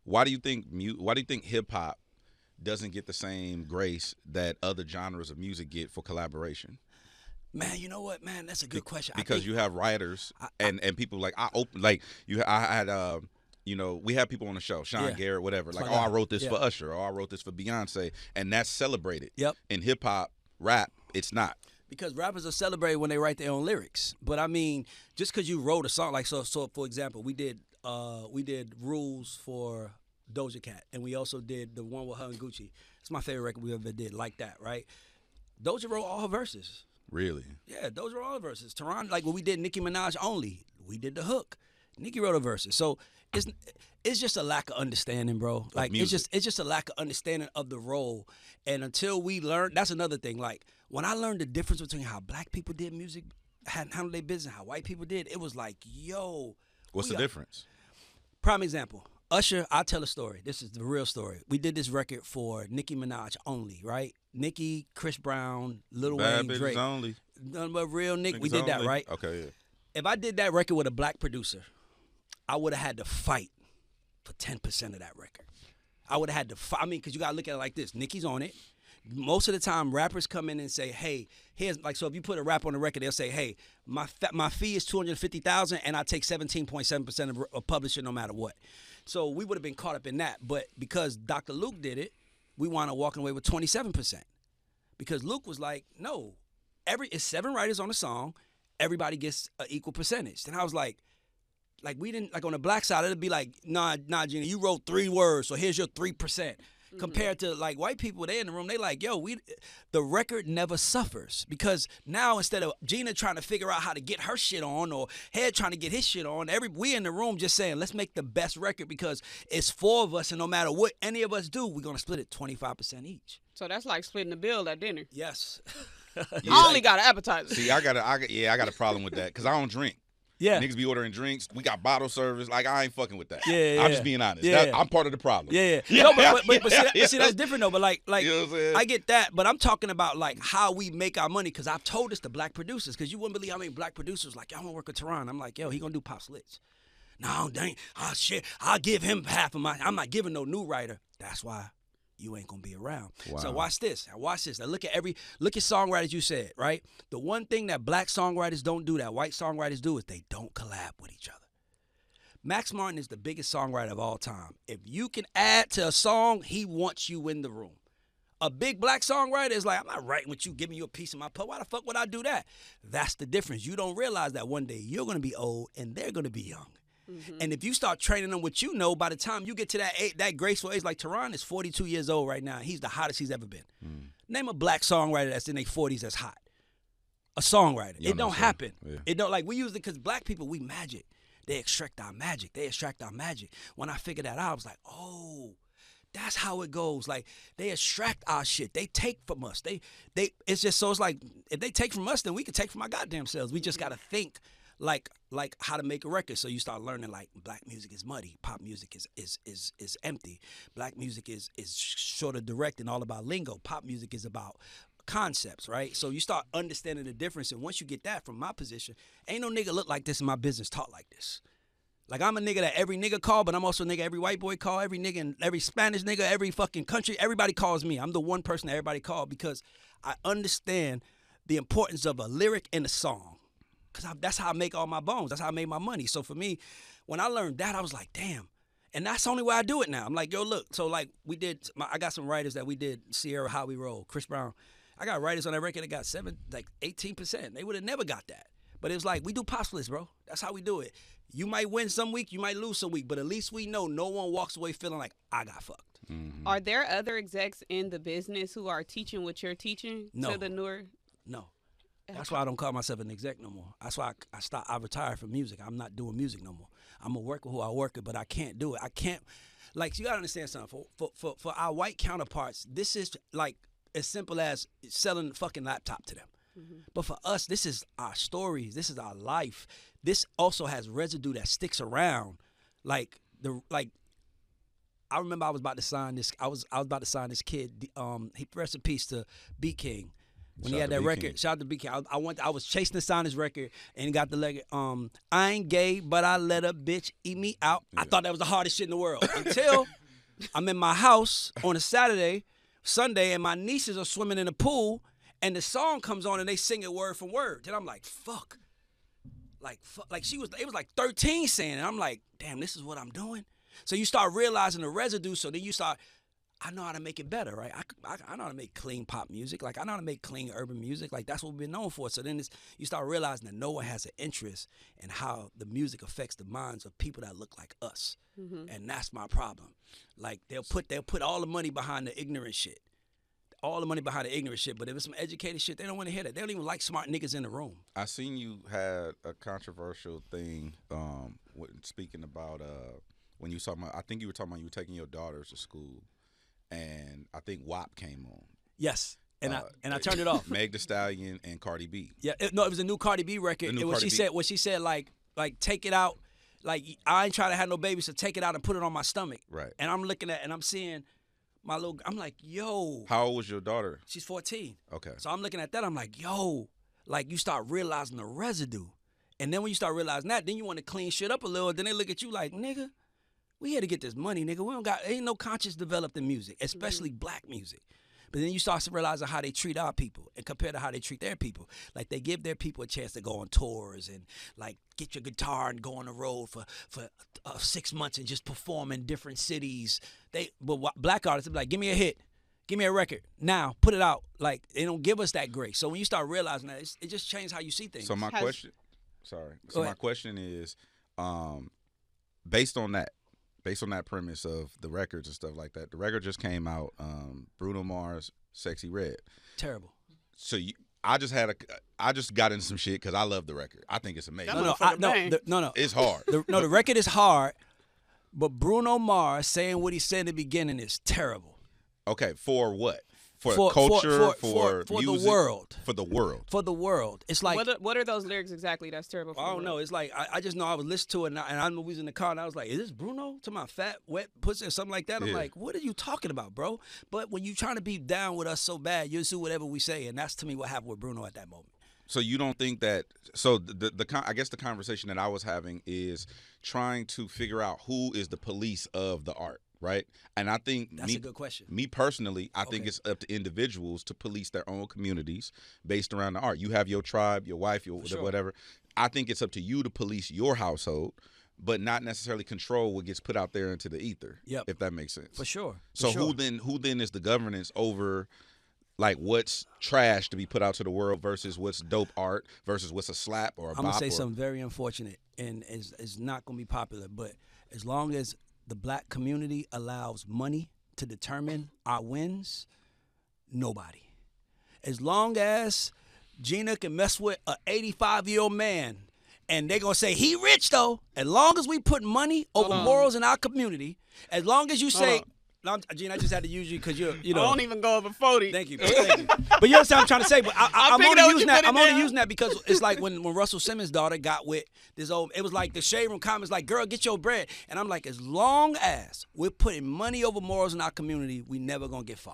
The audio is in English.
Why do you think hip hop doesn't get the same grace that other genres of music get for collaboration? Man, you know what, man? That's a good question. I Because think you have writers I and people like I had we have people on the show, Sean yeah, Garrett, whatever. that's Like, my oh, I guy. wrote this Yeah. for Usher, or I wrote this for Beyonce, and that's celebrated. Yep. In hip hop, rap, it's not. Because rappers are celebrated when they write their own lyrics. But I mean, just because you wrote a song, like so for example, we did Rules for Doja Cat, and we also did the one with her and Gucci. It's my favorite record we ever did, like that, right? Doja wrote all her verses. Really? Yeah, those were all the verses. Tehran, like when we did Nicki Minaj only, we did the hook. Nicki wrote the verses. So it's just a lack of understanding, bro. Like music. it's just a lack of understanding of the role. And until we learn, that's another thing. Like when I learned the difference between how black people did music, handled their business, how white people did, it was like, yo. What's the difference? Prime example. Usher, I'll tell a story. This is the real story. We did this record for Nicki Minaj only, right? Nicki, Chris Brown, Lil Bad Wayne, bitches Drake. only. Nothing but real Nick. We Niggas did that, only. right? Okay, yeah. If I did that record with a black producer, I would have had to fight for 10% of that record. I would have had to fight. I mean, because you got to look at it like this. Nicki's on it. Most of the time, rappers come in and say, hey, here's, like, so if you put a rap on the record, they'll say, hey, my fee is $250,000 and I take 17.7% of publishing no matter what. So we would have been caught up in that. But because Dr. Luke did it, we wound up walking away with 27%. Because Luke was like, no, it's 7 writers on a song, everybody gets an equal percentage. Then I was like we didn't, like on the black side, it'd be like, nah, Gina, you wrote 3 words, so here's your 3%. Mm-hmm. Compared to like white people, they in the room, they like, yo, the record never suffers. Because now instead of Gina trying to figure out how to get her shit on or Hed trying to get his shit on, we in the room just saying, let's make the best record because it's 4 of us and no matter what any of us do, we're going to split it 25% each. So that's like splitting the bill at dinner. Yes. I only got an appetizer. See, I got a problem with that because I don't drink. Yeah. Niggas be ordering drinks. We got bottle service. Like, I ain't fucking with that. Yeah, I'm just being honest. Yeah. I'm part of the problem. Yeah. Yeah. No, but see, that's different though. But like You know what I'm saying? I get that, but I'm talking about like how we make our money. Because I've told this to black producers. Because you wouldn't believe how many black producers like, I want to work with Tehran. I'm like, yo, he gonna do pop slits. No, dang, shit, I'll give him half of my. I'm not giving no new writer. That's why you ain't gonna be around. Wow. So watch this. Now look at songwriters you said, right? The one thing that black songwriters don't do that white songwriters do is they don't collab with each other. Max Martin is the biggest songwriter of all time. If you can add to a song, he wants you in the room. A big black songwriter is like, I'm not writing with you, giving you a piece of my putt. Why the fuck would I do that? That's the difference. You don't realize that one day you're gonna be old and they're gonna be young. Mm-hmm. And if you start training them what you know, by the time you get to that graceful age, like Tehran is 42 years old right now. He's the hottest he's ever been. Name a black songwriter that's in their 40s that's hot. A songwriter. It don't happen. Yeah. It don't, like, we use it because black people, we magic. They extract our magic. When I figured that out, I was like, oh, that's how it goes. Like, they extract our shit. They take from us. It's just, so it's like, if they take from us, then we can take from our goddamn selves. We just got to think like how to make a record. So you start learning like black music is muddy, pop music is empty, black music is sort of direct and all about lingo, pop music is about concepts, right? So you start understanding the difference, and once you get that, from my position, ain't no nigga look like this in my business talk like this. Like, I'm a nigga that every nigga call, but I'm also a nigga every white boy call, every nigga and every Spanish nigga, every fucking country, everybody calls me. I'm the one person that everybody call because I understand the importance of a lyric and a song. Because that's how I make all my bones. That's how I made my money. So for me, when I learned that, I was like, damn. And that's the only way I do it now. I'm like, yo, look. So like I got some writers that we did Sierra, How We Roll, Chris Brown. I got writers on that record that got 18%. They would have never got that. But it was like, we do pop splits, bro. That's how we do it. You might win some week, you might lose some week, but at least we know no one walks away feeling like, I got fucked. Mm-hmm. Are there other execs in the business who are teaching what you're teaching to the newer? No. That's why I don't call myself an exec no more. That's why I retired from music. I'm not doing music no more. I'm going to work with who I work with, but I can't do it. I can't, like, you got to understand something. For our white counterparts, this is like as simple as selling a fucking laptop to them. Mm-hmm. But for us, this is our stories. This is our life. This also has residue that sticks around. I remember I was about to sign this. I was about to sign this kid. He rest in peace to B King. When he had that record, shout out to BK. I was chasing to sign his record and got the record. I ain't gay, but I let a bitch eat me out. Yeah. I thought that was the hardest shit in the world until I'm in my house on a Sunday, and my nieces are swimming in the pool, and the song comes on and they sing it word for word. Then I'm like, fuck. Like it was like 13 saying it. I'm like, damn, this is what I'm doing. So you start realizing the residue. So then you start, I know how to make it better, right? I know how to make clean pop music. Like, I know how to make clean urban music. Like, that's what we've been known for. So then you start realizing that no one has an interest in how the music affects the minds of people that look like us. Mm-hmm. And that's my problem. Like, they'll put all the money behind the ignorant shit. All the money behind the ignorant shit. But if it's some educated shit, they don't want to hear that. They don't even like smart niggas in the room. I seen you had a controversial thing speaking about when you were talking about, I think you were talking about you were taking your daughters to school. And I think WAP came on. Yes, and I turned it off. Meg Thee Stallion and Cardi B. Yeah, it was a new Cardi B record. What she said, like take it out. Like, I ain't trying to have no babies, so take it out and put it on my stomach. Right. And I'm looking at and I'm seeing my little. I'm like, yo. How old was your daughter? She's 14. Okay. So I'm looking at that. I'm like, yo. Like, you start realizing the residue, and then when you start realizing that, then you want to clean shit up a little. And then they look at you like, nigga. We here to get this money, nigga. Ain't no conscience developed in music, especially black music. But then you start realizing how they treat our people and compare to how they treat their people. Like, they give their people a chance to go on tours and, like, get your guitar and go on the road for 6 months and just perform in different cities. But black artists be like, give me a hit. Give me a record. Now, put it out. Like, they don't give us that grace. So when you start realizing that, it just changes how you see things. So my question is, based on that premise of the records and stuff like that, the record just came out, Bruno Mars, Sexy Red. Terrible. So I just got into some shit because I love the record. I think it's amazing. No. It's hard. The record is hard, but Bruno Mars saying what he said in the beginning is terrible. Okay, for what? For culture, for music, the world. For the world. For the world. It's like, what are those lyrics exactly that's terrible for I don't know. It's like, I just know I was listening to it, and I know we was in the car, and I was like, is this Bruno? To my fat, wet pussy or something like that? I'm like, what are you talking about, bro? But when you trying to be down with us so bad, you'll do whatever we say, and that's, to me, what happened with Bruno at that moment. So you don't think that? So I guess the conversation that I was having is trying to figure out who is the police of the art. Right, and I think that's a good question. Me personally, I think it's up to individuals to police their own communities based around the art. You have your tribe, your wife, your whatever. I think it's up to you to police your household, but not necessarily control what gets put out there into the ether. Yep. If that makes sense. For sure. Who then is the governance over, like, what's trash to be put out to the world versus what's dope art versus what's a slap or a bop? I'm gonna say something very unfortunate, and it's not gonna be popular, but as long as the black community allows money to determine our wins, nobody. As long as Gina can mess with an 85-year-old man and they're going to say, he rich though, as long as we put money over morals in our community, as long as you say, no, Gina, I just had to use you because you know. I don't even go over 40. Thank you. Thank you. But you understand what I'm trying to say. But I'm only using that because it's like when Russell Simmons' daughter got with this old, it was like the shade room comments like, girl, get your bread. And I'm like, as long as we're putting money over morals in our community, we never going to get far.